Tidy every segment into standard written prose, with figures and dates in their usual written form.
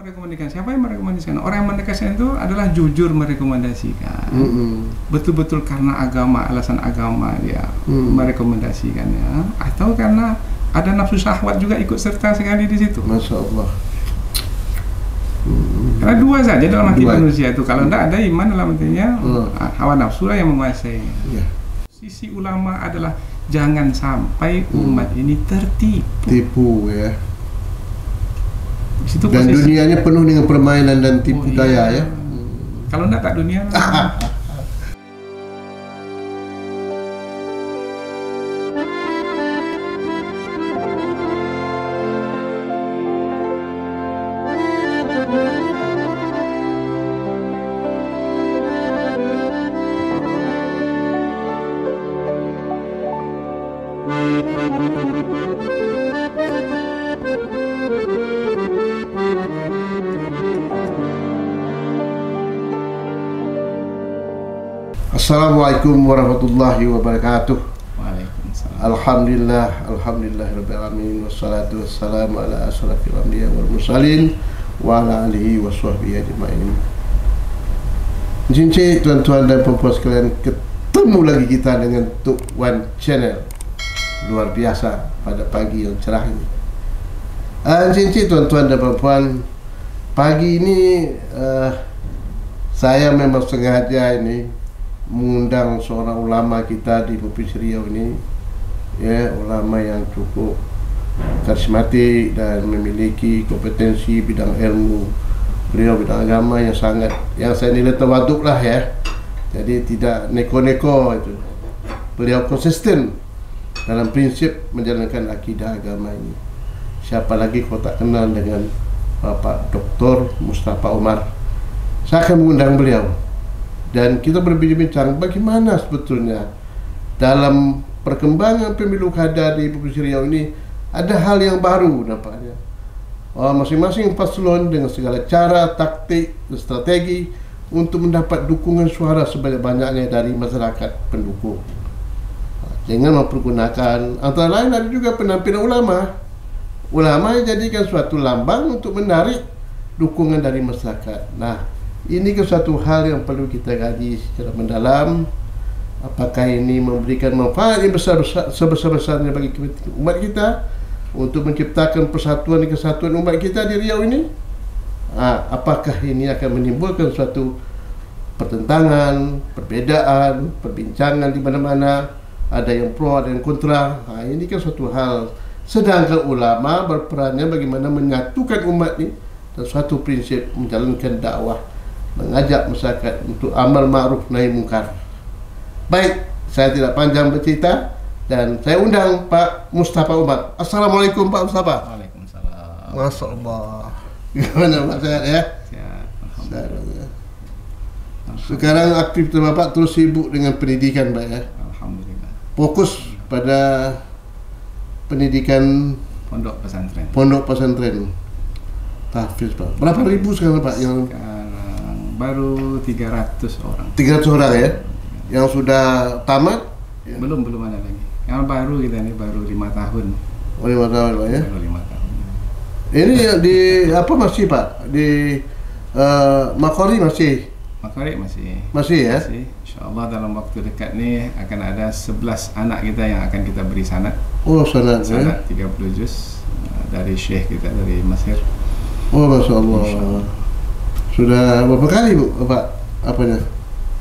merekomendasikan. Siapa yang merekomendasikan? Orang yang merekomendasikan itu adalah jujur merekomendasikan. Betul-betul karena agama, alasan agama dia merekomendasikannya, atau karena ada nafsu syahwat juga ikut serta sekali di situ. Masya Allah. Karena dua saja dalam hati manusia itu. Kalau tidak ada iman, dalam hatinya hawa nafsu lah yang menguasai. Sisi ulama adalah jangan sampai umat ini tertipu. Ya. Situ dan posisi. dunianya penuh dengan permainan dan tipu daya ya. Kalau tidak tak dunia. Assalamualaikum warahmatullahi wabarakatuh. Waalaikumsalam. Alhamdulillah, alhamdulillahirabbil alamin, wassalatu wassalamu ala asyrafil anbiya wal mursalin wa ala alihi washabbihi ajmain. Cincin tuan-tuan dan puan-puan sekalian, ketemu lagi kita dengan Tuk Wan Channel. Luar biasa pada pagi yang cerah ini. Cincin tuan-tuan dan puan-puan, pagi ini saya memang sengaja ini mengundang seorang ulama kita di Provinsi Riau ini, ya, ulama yang cukup karismatik dan memiliki kompetensi bidang ilmu beliau, bidang agama yang sangat, yang saya nilai tawaduk lah ya. Jadi tidak neko-neko itu. Beliau konsisten dalam prinsip menjalankan akidah agama ini. Siapa lagi kau tak kenal dengan Bapak Dr. Mustafa Umar. Saya akan mengundang beliau dan kita berbincang bagaimana sebetulnya dalam perkembangan pemilu kada di Provinsi Riau ini ada hal yang baru nampaknya. Masing-masing paslon dengan segala cara, taktik, dan strategi untuk mendapat dukungan suara sebanyak-banyaknya dari masyarakat pendukung. Dengan mempergunakan antara lain ada juga penampilan ulama. Ulama yang jadikan suatu lambang untuk menarik dukungan dari masyarakat. Nah, ini ke suatu hal yang perlu kita kaji secara mendalam. Apakah ini memberikan manfaat yang sebesar-besarnya bagi umat kita untuk menciptakan persatuan dan kesatuan umat kita di Riau ini? Apakah ini akan menimbulkan suatu pertentangan, perbedaan, perbincangan di mana-mana, ada yang pro, ada yang kontra? Ini kan suatu hal. Sedangkan ulama berperannya bagaimana menyatukan umat ini dan suatu prinsip menjalankan dakwah, mengajak masyarakat untuk amal ma'ruf nahi mungkar. Baik, saya tidak panjang bercerita dan saya undang Pak Mustafa Umar. Assalamualaikum Pak Mustafa. Waalaikumsalam. Masya Allah. Gimana Pak, sehat ya? Sehat. Sehat. Sekarang aktivitas Bapak terus sibuk dengan pendidikan Pak ya? Alhamdulillah. Fokus pada pendidikan Pondok pesantren. pondok pesantren tahfiz Pak. Berapa ribu sekarang Pak yang Baru 300 orang. 300 orang ya? Yang sudah tamat? Ya. Belum ada lagi. Yang baru kita ini baru 5 tahun. Oh, 5 tahun Pak ya? Baru 5 tahun. Ini di apa masih Pak? Di Makori masih? Makori masih ya? Masih. InsyaAllah dalam waktu dekat nih akan ada 11 anak kita yang akan kita beri sanad. Oh, sanad ya? 30 juz dari syekh kita dari Mesir. Oh, Masya Allah. Sudah berapa kali Bu, Bapak? Apanya?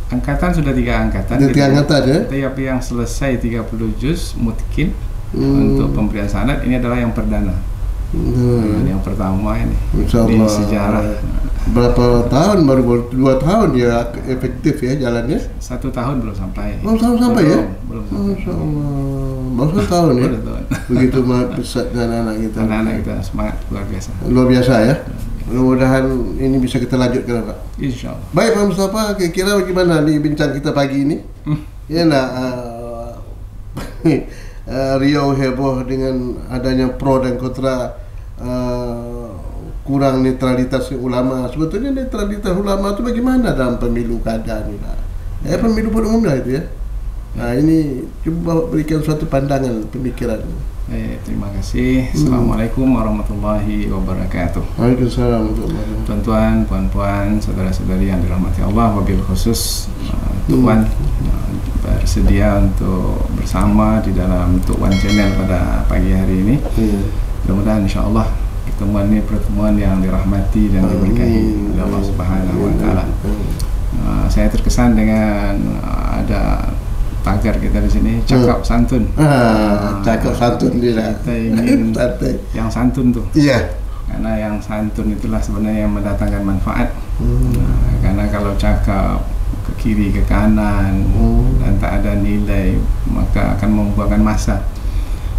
Angkatan sudah 3 angkatan. Ada 3 angkatan ya? Tapi yang selesai 30 juz mutkin untuk pemberian sanad ini adalah yang perdana. Yang pertama ini di sejarah. Berapa tahun? Baru 2 tahun ya efektif ya jalannya? 1 tahun belum sampai. Belum sampai ya? Belum sampai. Masya Allah. Baru 1 tahun ya? Begitu pesat anak-anak kita. Anak-anak kita semangat luar biasa. Luar biasa ya? Mudah-mudahan ini bisa kita lanjutkan Pak. InsyaAllah. Baik Pak Mustafa, kira-kira bagaimana nih bincang kita pagi ini? Ya nak, Riau heboh dengan adanya pro dan kontra, kurang netralitas ulama. Sebetulnya netralitas ulama itu bagaimana dalam pemilu kada ini Pak? Pemilu pada umumnya itu ya? Nah, ini cuba berikan suatu pandangan pemikiran. Terima kasih. Assalamualaikum warahmatullahi wabarakatuh. Waalaikumsalam warahmatullahi wabarakatuh. Tuan-tuan, puan-puan, saudara-saudari yang dirahmati Allah, wabil khusus Tuan bersedia untuk bersama di dalam Tuan Channel pada pagi hari ini. Mudah-mudahan insya-Allah pertemuan ini pertemuan yang dirahmati dan diberkahi oleh Allah Subhanahu wa taala. Saya terkesan dengan ada tagar kita di sini, cakap santun. Cakap santun dia. Kita ingin yang santun tuh. Iya. Karena yang santun itulah sebenarnya yang mendatangkan manfaat. Karena kalau cakap ke kiri ke kanan dan tak ada nilai, maka akan membuangkan masa,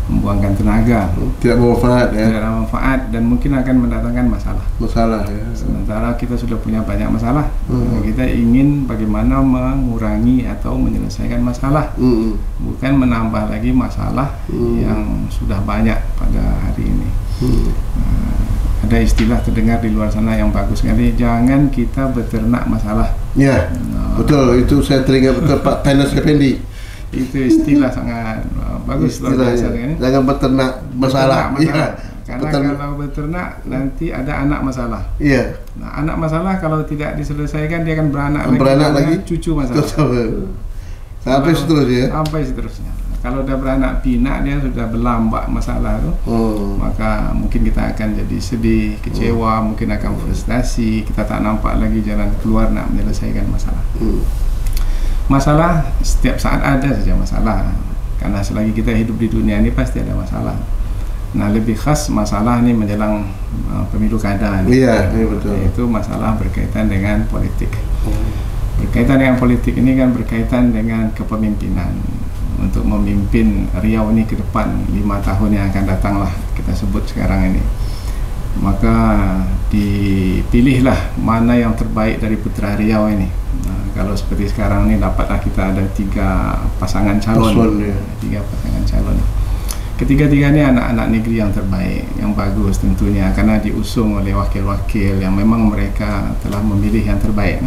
membuangkan tenaga, tidak bermanfaat ya. Tidak ada manfaat dan mungkin akan mendatangkan masalah. Masalah ya. Sementara kita sudah punya banyak masalah. Kita ingin bagaimana mengurangi atau menyelesaikan masalah, bukan menambah lagi masalah yang sudah banyak pada hari ini. Ada istilah terdengar di luar sana yang bagus sekali, jangan kita beternak masalah. Ya, betul, itu saya teringat betul Pak Penas Effendi. Itu istilah sangat bagus, luar biasa kan? Jangan beternak masalah. Iya. Karena kalau beternak nanti ada anak masalah. Iya. Nah, anak masalah kalau tidak diselesaikan dia akan beranak lagi, cucu masalah. Sampai seterusnya. Sampai seterusnya. Kalau udah beranak pinak, dia sudah berlambak masalah tuh, maka mungkin kita akan jadi sedih, kecewa, mungkin akan frustasi, kita tak nampak lagi jalan keluar nak menyelesaikan masalah. Masalah setiap saat ada saja masalah, karena selagi kita hidup di dunia ini pasti ada masalah. Nah, lebih khas masalah ini menjelang pemilu kada. Iya, betul. Itu masalah berkaitan dengan politik. Berkaitan dengan politik ini kan berkaitan dengan kepemimpinan. Untuk memimpin Riau ini ke depan 5 tahun yang akan datang lah kita sebut sekarang ini, maka dipilihlah mana yang terbaik dari putra Riau ini. Nah, kalau seperti sekarang ini dapatlah kita ada 3 pasangan calon, 3 pasangan calon. Ketiga-tiganya anak-anak negeri yang terbaik, yang bagus tentunya, karena diusung oleh wakil-wakil yang memang mereka telah memilih yang terbaik.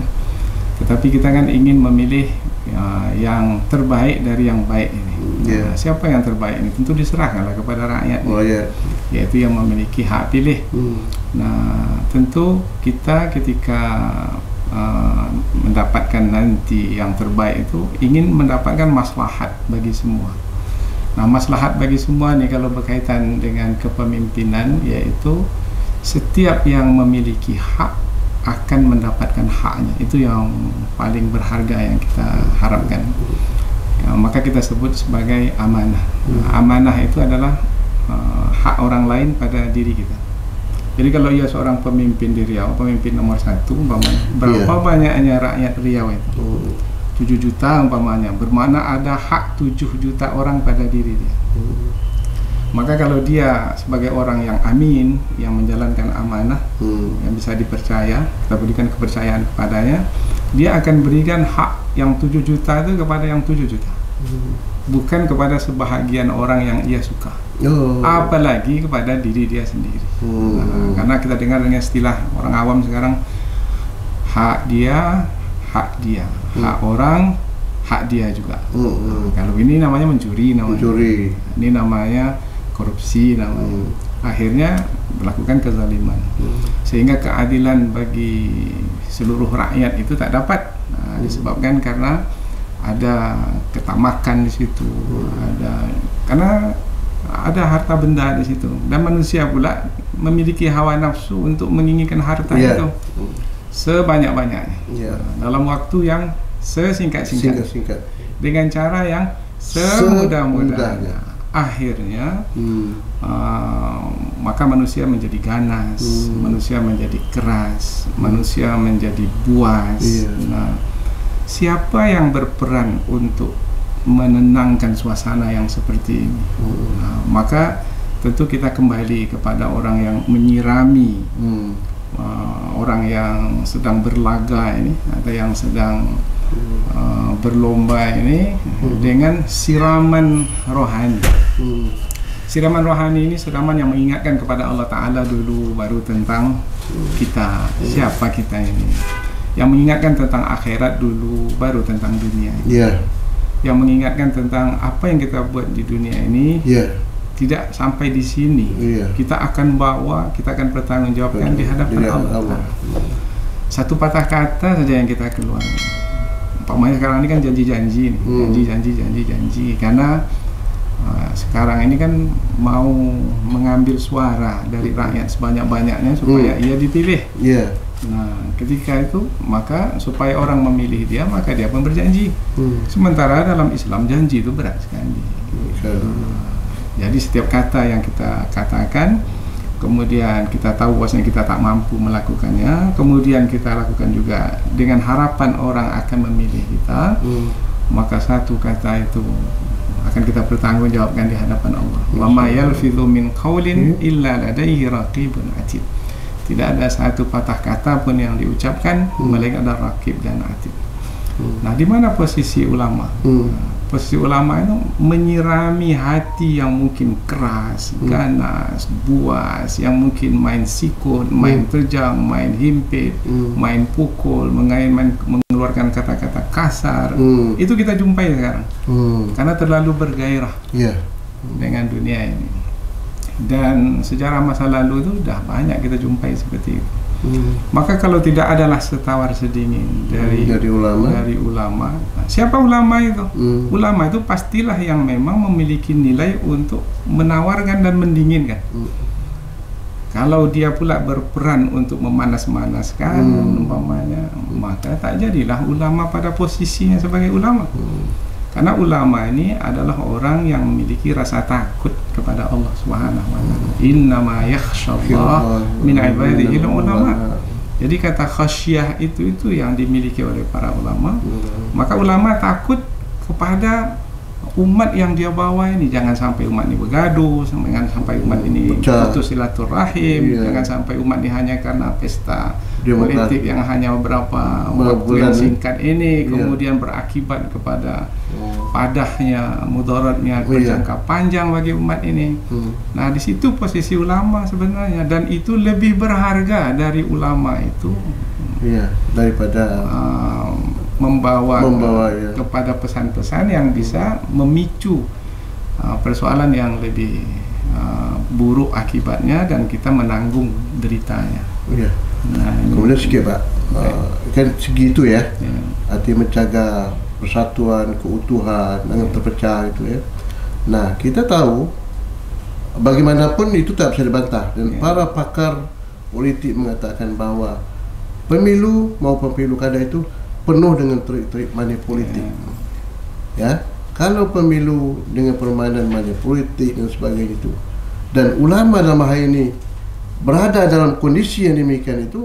Tetapi kita kan ingin memilih yang terbaik dari yang baik ini. Nah, siapa yang terbaik ini? Tentu diserahkanlah kepada rakyat, yaitu yang memiliki hak pilih. Nah, tentu kita ketika mendapatkan nanti yang terbaik itu ingin mendapatkan maslahat bagi semua. Nah, maslahat bagi semua nih kalau berkaitan dengan kepemimpinan, yaitu setiap yang memiliki hak akan mendapatkan haknya. Itu yang paling berharga yang kita harapkan. Ya, maka kita sebut sebagai amanah. Amanah itu adalah hak orang lain pada diri kita. Jadi kalau ia seorang pemimpin di Riau, pemimpin nomor 1 umpamanya, berapa banyaknya rakyat Riau itu? 7 juta umpamanya, bermakna ada hak 7 juta orang pada diri dia. Maka kalau dia sebagai orang yang amin, yang menjalankan amanah, yang bisa dipercaya, kita berikan kepercayaan kepadanya, dia akan berikan hak yang 7 juta itu kepada yang 7 juta, bukan kepada sebahagian orang yang ia suka, apalagi kepada diri dia sendiri. Nah, karena kita dengar dengan istilah orang awam sekarang, hak dia, hak dia, hak orang, hak dia juga. Kalau ini namanya mencuri, ini namanya korupsi namanya. Akhirnya melakukan kezaliman, sehingga keadilan bagi seluruh rakyat itu tak dapat. Nah, disebabkan karena ada ketamakan di situ, karena ada harta benda di situ, dan manusia pula memiliki hawa nafsu untuk menginginkan harta itu sebanyak-banyaknya, dalam waktu yang sesingkat-singkat, dengan cara yang semudah-mudahnya. Akhirnya maka manusia menjadi ganas, manusia menjadi keras, manusia menjadi buas. Nah, siapa yang berperan untuk menenangkan suasana yang seperti ini? Nah, maka tentu kita kembali kepada orang yang menyirami orang yang sedang berlaga ini, atau yang sedang berlomba ini, dengan siraman rohani. Siraman rohani ini siraman yang mengingatkan kepada Allah Ta'ala dulu, baru tentang kita, siapa kita ini. Yang mengingatkan tentang akhirat dulu, baru tentang dunia ini. yang mengingatkan tentang apa yang kita buat di dunia ini tidak sampai di sini. Kita akan akan bertanggungjawabkan di hadapan Allah. Satu patah kata saja yang kita keluarkan. Umpamanya sekarang ini kan janji-janji, karena sekarang ini kan mau mengambil suara dari rakyat sebanyak-banyaknya supaya ia dipilih. Nah, ketika itu maka supaya orang memilih dia, maka dia pun berjanji. Sementara dalam Islam janji itu berat sekali. Jadi setiap kata yang kita katakan, kemudian kita tahu bahwasanya kita tak mampu melakukannya, kemudian kita lakukan juga dengan harapan orang akan memilih kita, maka satu kata itu akan kita pertanggungjawabkan di hadapan Allah. Wa ma yalfidhu min qaulin illa ladaihi raqibun atid. Tidak ada satu patah kata pun yang diucapkan melainkan ada raqib dan atid. Nah, di mana posisi ulama? Posisi ulama itu menyirami hati yang mungkin keras, ganas, buas, yang mungkin main sikut, main terjang, main himpit, main pukul, mengeluarkan kata-kata kasar. Itu kita jumpai sekarang. Karena terlalu bergairah dengan dunia ini. Dan sejarah masa lalu itu sudah banyak kita jumpai seperti itu. Maka kalau tidak adalah setawar sedingin dari ulama. Nah, siapa ulama itu? Ulama itu pastilah yang memang memiliki nilai untuk menawarkan dan mendinginkan. Kalau dia pula berperan untuk memanas-manaskan umpamanya, maka tak jadilah ulama pada posisinya sebagai ulama. Karena ulama ini adalah orang yang memiliki rasa takut kepada Allah Subhanahu wa taala. Innama yakhshallah min ibadihi ulama. Jadi kata khasyah itu yang dimiliki oleh para ulama. Maka ulama takut kepada umat yang dia bawa ini. Jangan sampai umat ini bergaduh, jangan sampai umat ini putus silaturahim, jangan sampai umat ini hanya karena pesta politik yang hanya beberapa waktu yang singkat ini kemudian berakibat kepada padahnya, mudaratnya berjangka panjang bagi umat ini. Nah, di situ posisi ulama sebenarnya, dan itu lebih berharga dari ulama itu daripada membawa kepada pesan-pesan yang bisa memicu persoalan yang lebih buruk akibatnya dan kita menanggung deritanya. Nah, kemudian sikit Pak, kan segitu arti menjaga persatuan, keutuhan, jangan terpecah itu Nah, kita tahu bagaimanapun itu tak bisa dibantah, dan para pakar politik mengatakan bahwa pemilu maupun pemilu kada itu penuh dengan trik-trik money politik. Kalau pemilu dengan permainan money politik dan sebagainya itu, dan ulama dalam hal ini berada dalam kondisi yang demikian itu,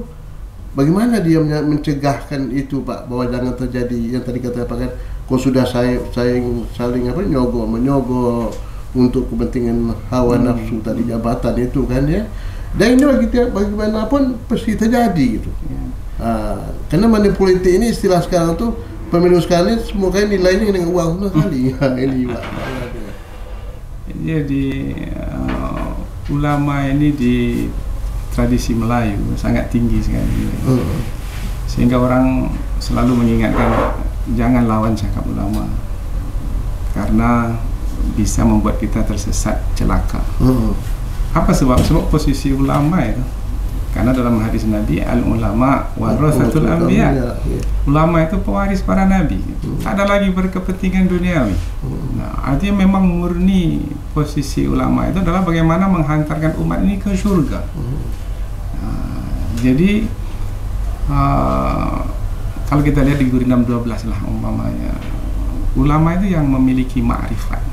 bagaimana dia mencegahkan itu Pak, bahwa jangan terjadi yang tadi kata Pak kan, kau sudah saling menyogok untuk kepentingan hawa nafsu tadi, jabatan itu kan dan ini bagaimanapun pasti terjadi gitu. Karena money politik ini istilah sekarang tuh, pemilu sekarang ini semua kan nilainya dengan uang semua kali. Ini Pak. Jadi ulama ini di tradisi Melayu sangat tinggi sekali, sehingga orang selalu mengingatkan jangan lawan cakap ulama karena bisa membuat kita tersesat, celaka. Apa sebab? Sebab posisi ulama itu, karena dalam hadis Nabi, al ulama warasatul anbiya. Ulama itu pewaris para nabi. Tak ada lagi berkepentingan duniawi. Nah, artinya memang murni posisi ulama itu adalah bagaimana menghantarkan umat ini ke surga. Jadi kalau kita lihat di Gurinam 12 lah umpamanya, ulama itu yang memiliki ma'rifat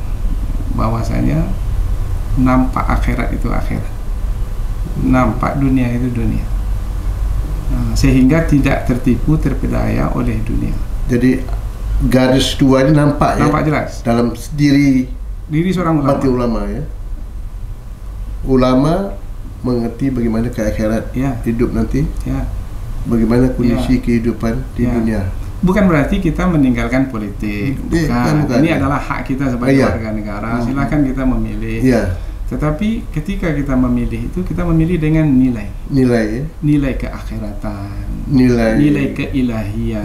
bahwasanya nampak akhirat itu akhirat, nampak dunia itu dunia, sehingga tidak tertipu terpedaya oleh dunia. Jadi garis dua ini nampak jelas dalam diri seorang ulama. Ulama mengerti bagaimana ke akhirat hidup nanti, bagaimana kondisi kehidupan di dunia. Bukan berarti kita meninggalkan politik, bukan. Ini adalah hak kita sebagai warga negara. Silakan kita memilih. Tetapi ketika kita memilih itu, kita memilih dengan nilai keakhiratan, nilai keilahian.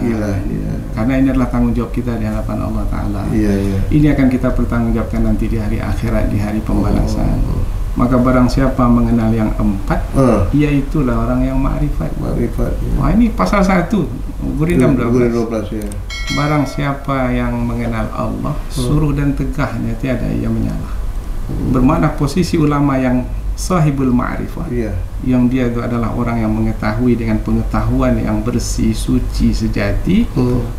Karena ini adalah tanggung jawab kita di hadapan Allah Ta'ala. Ini akan kita pertanggungjawabkan nanti di hari akhirat, di hari pembalasan. Maka barang siapa mengenal yang 4, iaitulah orang yang ma'rifat. Wah, ini pasal 1 Gurindam 12. Barang siapa yang mengenal Allah, suruh dan tegahnya tiada ia menyalah. Bermakna posisi ulama yang sahibul ma'rifah, yang dia itu adalah orang yang mengetahui dengan pengetahuan yang bersih, suci, sejati,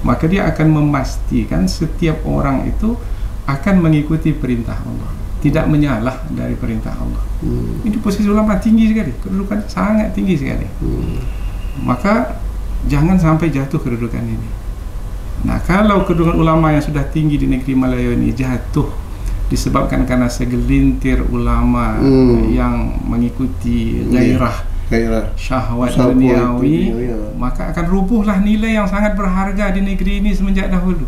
maka dia akan memastikan setiap orang itu akan mengikuti perintah Allah, tidak menyalah dari perintah Allah. Ini posisi ulama tinggi sekali, kedudukan sangat tinggi sekali. Maka jangan sampai jatuh kedudukan ini. Nah, kalau kedudukan ulama yang sudah tinggi di negeri Melayu ini jatuh disebabkan karena segelintir ulama yang mengikuti gairah syahwat duniawi, maka akan rubuhlah nilai yang sangat berharga di negeri ini semenjak dahulu.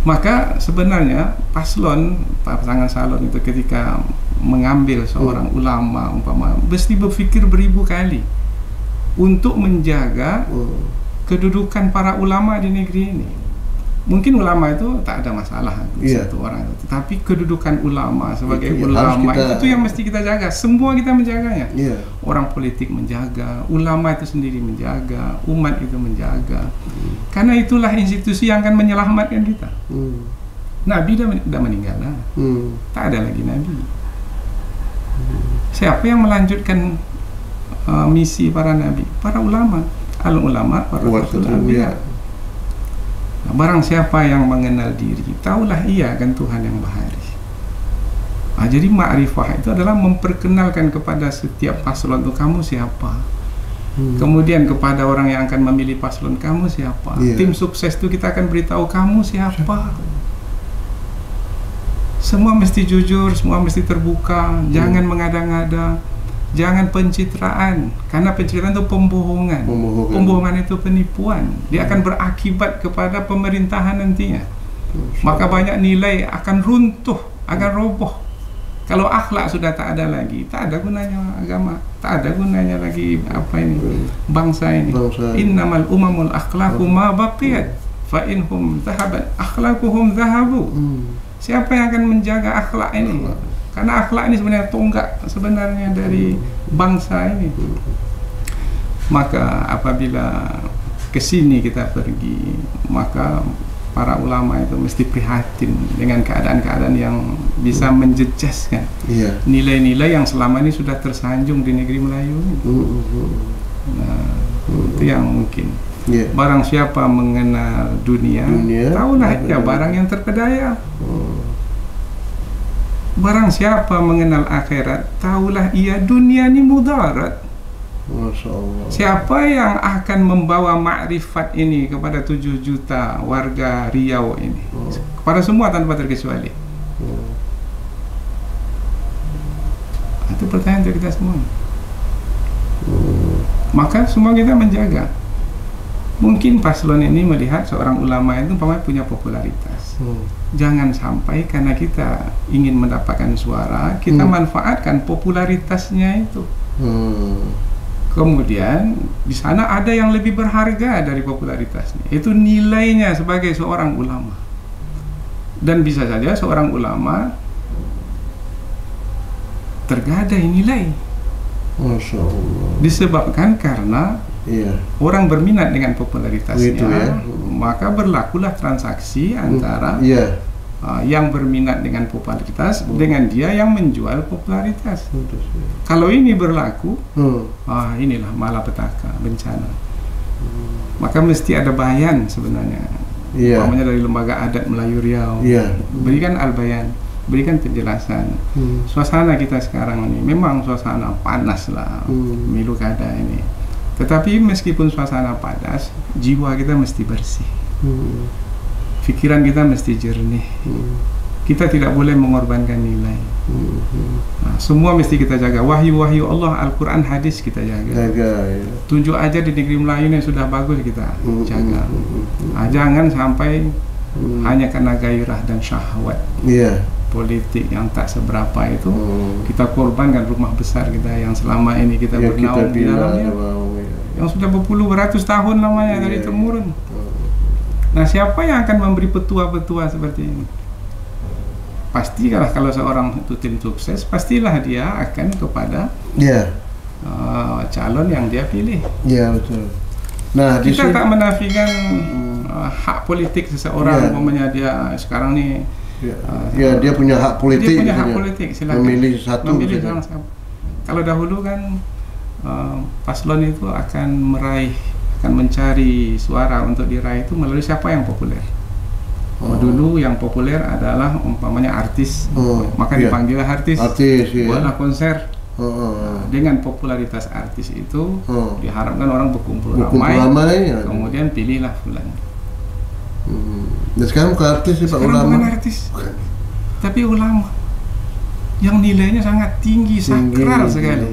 Maka sebenarnya pasangan calon itu ketika mengambil seorang ulama umpama mesti berfikir beribu kali untuk menjaga kedudukan para ulama di negeri ini. Mungkin ulama itu tak ada masalah satu orang itu, tetapi kedudukan ulama sebagai ulama itu yang mesti kita jaga. Semua kita menjaganya. Orang politik menjaga, ulama itu sendiri menjaga, umat itu menjaga. Karena itulah institusi yang akan menyelamatkan kita. Nabi sudah meninggal, tak ada lagi nabi. Siapa yang melanjutkan misi para nabi? Para ulama. Al-ulama warasatul anbiya. Barang siapa yang mengenal diri, tahulah ia akan Tuhan yang bahari. Jadi ma'rifah itu adalah memperkenalkan kepada setiap paslon itu kamu siapa. Kemudian kepada orang yang akan memilih paslon, kamu siapa. Tim sukses itu kita akan beritahu kamu siapa. Semua mesti jujur, semua mesti terbuka. Jangan mengada-ngada. Jangan pencitraan, karena pencitraan itu pembohongan. Pembohongan itu penipuan. Dia akan berakibat kepada pemerintahan nantinya. Maka banyak nilai akan runtuh, akan roboh. Kalau akhlak sudah tak ada lagi, tak ada gunanya agama, tak ada gunanya lagi bangsa ini. Innamal umamul akhlaqu ma baqiyat fa inhum dhahabat akhlaquhum dhahabu. Siapa yang akan menjaga akhlak ini? Karena akhlak ini sebenarnya tonggak sebenarnya dari bangsa ini. Maka apabila ke sini kita pergi, maka para ulama itu mesti prihatin dengan keadaan-keadaan yang bisa menjejaskan nilai-nilai yang selama ini sudah tersanjung di negeri Melayu. Nah, itu yang mungkin. Barang siapa mengenal dunia tahulah ya barang yang terpedaya. Barang siapa mengenal akhirat, tahulah ia dunia ini mudarat. Masya Allah. Siapa yang akan membawa makrifat ini kepada 7 juta warga Riau ini, kepada semua tanpa terkecuali? Itu pertanyaan dari kita semua. Maka semua kita menjaga. Mungkin paslon ini melihat seorang ulama itu punya popularitas. Jangan sampai karena kita ingin mendapatkan suara, kita manfaatkan popularitasnya itu. Kemudian di sana ada yang lebih berharga dari popularitasnya, itu nilainya sebagai seorang ulama. Dan bisa saja seorang ulama tergadai nilai. Masya Allah. Disebabkan karena orang berminat dengan popularitasnya, maka berlakulah transaksi antara yang berminat dengan popularitas dengan dia yang menjual popularitas. Kalau ini berlaku, inilah malapetaka, bencana. Maka mesti ada bayan sebenarnya. Umpamanya dari lembaga adat Melayu Riau, berikan al-bayan, berikan penjelasan. Suasana kita sekarang ini memang suasana panas lah, milu kada ini. Tetapi meskipun suasana panas, jiwa kita mesti bersih. Pikiran kita mesti jernih. Kita tidak boleh mengorbankan nilai. Nah, semua mesti kita jaga. Wahyu-wahyu Allah, Al-Quran, hadis kita jaga. Tunjuk aja di negeri Melayu yang sudah bagus kita jaga. Nah, jangan sampai hanya karena gairah dan syahwat. politik yang tak seberapa itu, kita korbankan rumah besar kita yang selama ini kita bernaung di dalamnya, yang sudah berpuluh beratus tahun namanya dari temurun. Nah, siapa yang akan memberi petua-petua seperti ini? Pastilah kalau seorang itu tim sukses, pastilah dia akan kepada calon yang dia pilih. Iya, betul. Nah, kita tak menafikan hak politik seseorang, umpamanya dia sekarang nih dia punya hak politik. Dia punya hak politik, silakan memilih satu. Kalau dahulu kan paslon itu akan mencari suara untuk diraih itu melalui siapa yang populer. Dulu yang populer adalah umpamanya artis, maka dipanggil artis, buatlah konser. Dengan popularitas artis itu diharapkan orang berkumpul ramai, kemudian pilihlah fulan. Dan sekarang bukan artis, Pak, ulama. Bukan artis, tapi ulama yang nilainya sangat tinggi, sakral sekali.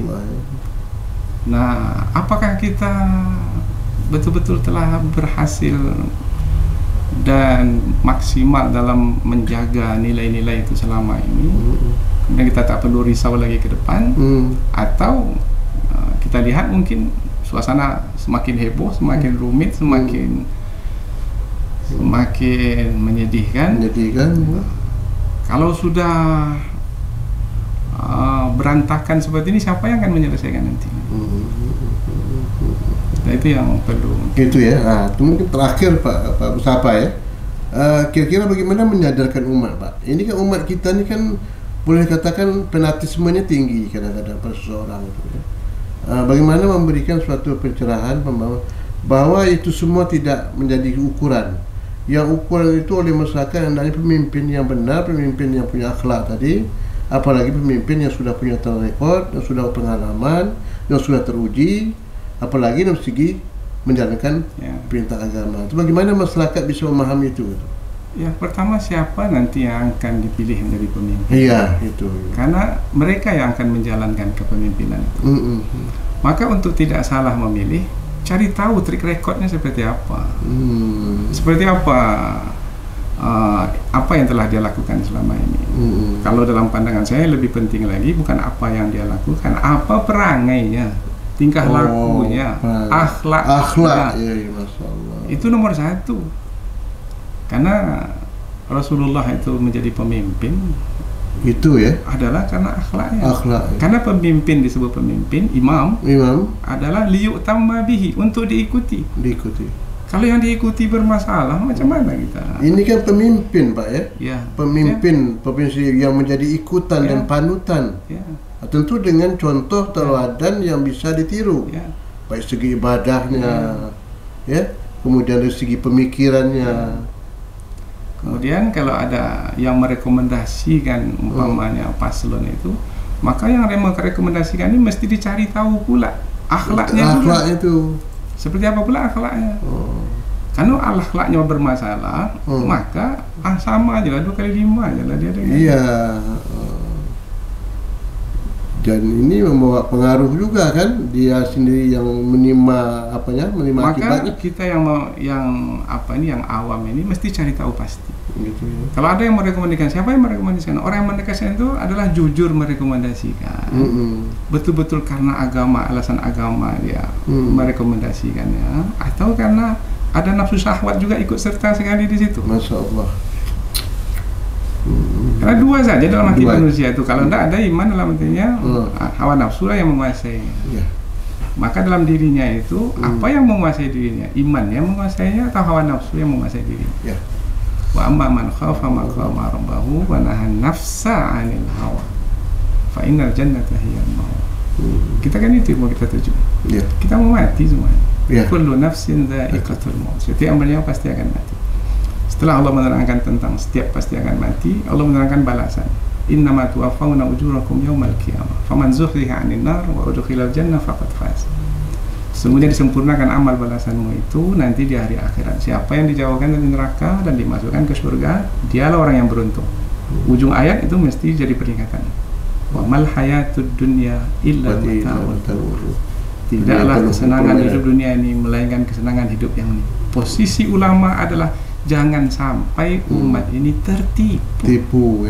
Nah, apakah kita betul-betul telah berhasil dan maksimal dalam menjaga nilai-nilai itu selama ini? Dan kita tak perlu risau lagi ke depan, atau kita lihat mungkin suasana semakin heboh, semakin rumit, semakin menyedihkan. Kalau sudah berantakan seperti ini, siapa yang akan menyelesaikan nanti? Nah, itu yang perlu. Itu ya. Nah, itu mungkin terakhir Pak Musapa ya. Kira-kira bagaimana menyadarkan umat, Pak? Ini kan umat kita ini kan boleh katakan fanatismenya tinggi kadang-kadang pada seseorang itu ya. Bagaimana memberikan suatu pencerahan bahwa itu semua tidak menjadi ukuran. Yang ukuran itu oleh masyarakat hendaknya pemimpin yang benar, pemimpin yang punya akhlak tadi, apalagi pemimpin yang sudah punya track record, yang sudah pengalaman, yang sudah teruji, apalagi dari segi menjalankan perintah agama. Itu bagaimana masyarakat bisa memahami itu? Ya, pertama siapa nanti yang akan dipilih menjadi pemimpin? Iya, itu. Karena mereka yang akan menjalankan kepemimpinan itu. Maka untuk tidak salah memilih, cari tahu trik recordnya seperti apa. Seperti apa yang telah dia lakukan selama ini. Kalau dalam pandangan saya lebih penting lagi bukan apa yang dia lakukan, apa perangainya, tingkah lakunya, akhlak. Ya, Masya Allah. Itu nomor satu. Karena Rasulullah itu menjadi pemimpin itu ya adalah karena akhlaknya. Ya. Karena pemimpin disebut pemimpin, imam adalah liyu'tamma bihi, untuk diikuti. Kalau yang diikuti bermasalah, macam mana kita? Ini kan pemimpin, Pak ya. Pemimpin provinsi yang menjadi ikutan dan panutan. Tentu dengan contoh teladan yang bisa ditiru. Baik segi ibadahnya, kemudian dari segi pemikirannya. Kemudian kalau ada yang merekomendasikan umpamanya paslon itu, maka yang merekomendasikan ini mesti dicari tahu pula akhlaknya itu. Seperti apa pula akhlaknya? Kalau akhlaknya bermasalah, maka sama aja lah 2 kali 5 aja lah dia dengan. Iya. Dan ini membawa pengaruh juga kan, dia sendiri yang menima akibatnya. Maka kita yang awam ini mesti cari tahu pasti. Gitu ya. Kalau ada yang merekomendasikan, siapa yang merekomendasikan? Orang yang merekomendasikan itu adalah jujur merekomendasikan. Betul-betul karena alasan agama dia merekomendasikannya, atau karena ada nafsu syahwat juga ikut serta sekali di situ. Masya Allah. Karena dua saja dalam hati manusia itu. Kalau tidak ada iman, dalam hatinya hawa nafsu lah yang menguasai. Maka dalam dirinya itu apa yang menguasai dirinya? Iman yang menguasainya atau hawa nafsu yang menguasai dirinya? Wa amma man khafa maqama rabbahu wa nahan nafsa 'anil hawa fa innal jannata hiyal ma'wa. Kita kan itu mau kita tuju. Kita mau mati semua. Kullu nafsin dha'iqatul maut. Setiap manusia pasti akan mati. Setelah Allah menerangkan tentang setiap pasti akan mati, Allah menerangkan balasan. Innama tuwaffawna ujurakum yaumal qiyamah. Faman zuhziha 'anil nar wa udkhilal jannah faqad faz. Sesungguhnya disempurnakan amal balasanmu itu nanti di hari akhirat. Siapa yang dijauhkan dari neraka dan dimasukkan ke surga, dialah orang yang beruntung. Ujung ayat itu mesti jadi peringatan. Wa mal hayatud dunya illa mata'ul ghurur. Tidaklah kesenangan hidup dunia ini melainkan kesenangan hidup yang ini. Posisi ulama adalah jangan sampai umat ini tertipu.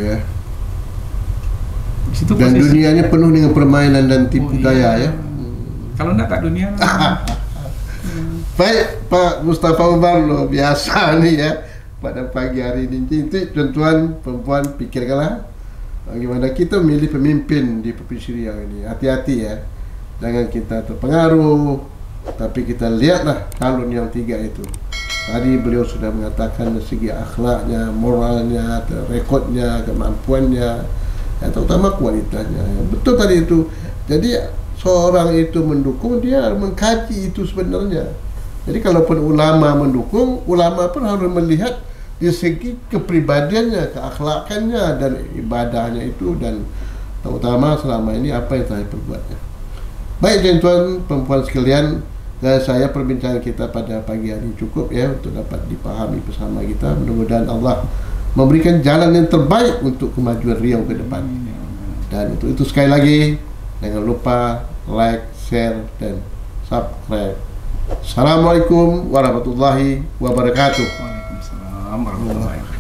Situ dan dunianya penuh dengan permainan dan tipu daya ya. Kalau enggak tak dunia. Baik Pak Mustafa Umar, luar biasa nih ya pada pagi hari ini. Itu tuan-tuan perempuan, pikirkanlah bagaimana kita memilih pemimpin di Provinsi Riau ini. Hati-hati ya, jangan kita terpengaruh, tapi kita lihatlah calon yang 3 itu. Tadi beliau sudah mengatakan dari segi akhlaknya, moralnya, rekodnya, kemampuannya, ya, terutama kualitasnya. Betul tadi itu. Jadi seorang itu mendukung, dia mengkaji itu sebenarnya. Jadi kalaupun ulama mendukung, ulama pun harus melihat di segi kepribadiannya, keakhlakannya dan ibadahnya itu, dan terutama selama ini apa yang telah diperbuatnya. Baik tuan-tuan perempuan sekalian, saya perbincangan kita pada pagi hari cukup ya untuk dapat dipahami bersama kita. Mudah-mudahan Allah memberikan jalan yang terbaik untuk kemajuan Riau ke depan. Dan untuk itu sekali lagi jangan lupa like, share dan subscribe. Assalamualaikum warahmatullahi wabarakatuh. Waalaikumsalam warahmatullahi wabarakatuh.